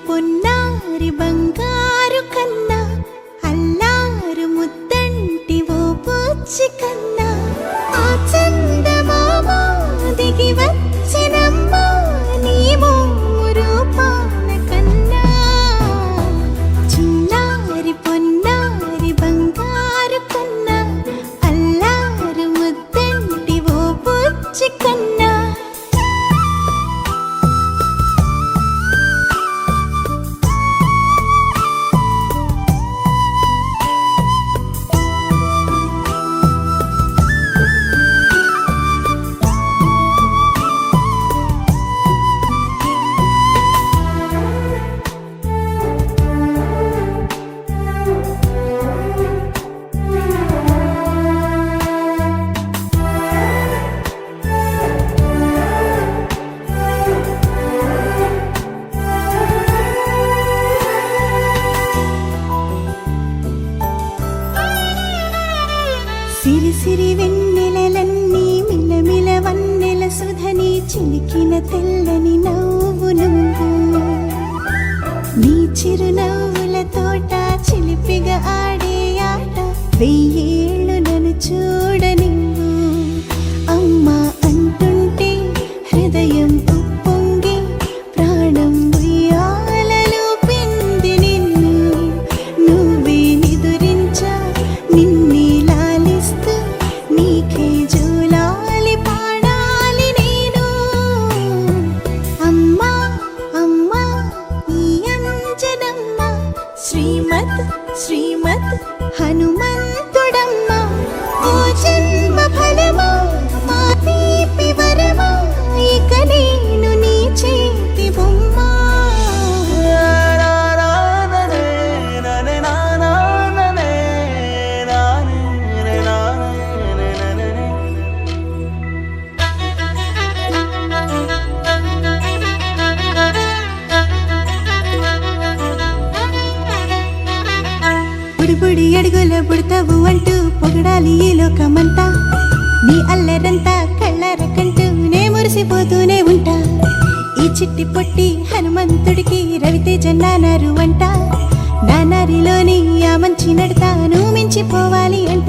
పొన్నారి బంగారు కన్నా అల్లారు ముద్దంటి ఓ పూచి కన్నా ఆ చందమామ దిగి వచ్చినమ్మా నీ రూపాల కన్నా చిన్నారి పొన్నారి బంగారు కన్నా అల్లారు ముద్దంటి ఓ పూచి కన్నా సిరి సిరి వెన్నెలలన్నీ మిలమిల వన్నెల సుధని చిలికిన తెల్లని నవ్వు నువ్వు నీ చిరునవ్వుల తోట చిలిపిగా ఆడే ఆట వెయ్యేళ్ళు నన్ను చూడనివ్వు అమ్మా అంటుంటే హృదయం ఉప్పొంగి ప్రాణం ఉయ్యాలలో పిండి నిన్ను నువ్వే నిదురించా నిన్నే నీకే జూలాలి పాడాలి నేను అమ్మా అమ్మా ఈ అంజనమ్మ శ్రీమత్ శ్రీమత్ హనుమంతుడమ్మ ఓ జన్మ ఫలమా మా తీపి వరమా ఇక నేను నీ చేతి బొమ్మ బుడి అడుగుల బుడతావు అంటూ పొగడాలి ఈ లోకమంతా నీ అల్లరంతా కళ్ళరకంటూ నే మురిసిపోతూనే ఉంటా ఈ చిట్టి పొట్టి హనుమంతుడికి రవితేజ నానారు అంట నానారిలోని ఆ మంచి నడతాను మించిపోవాలి అంట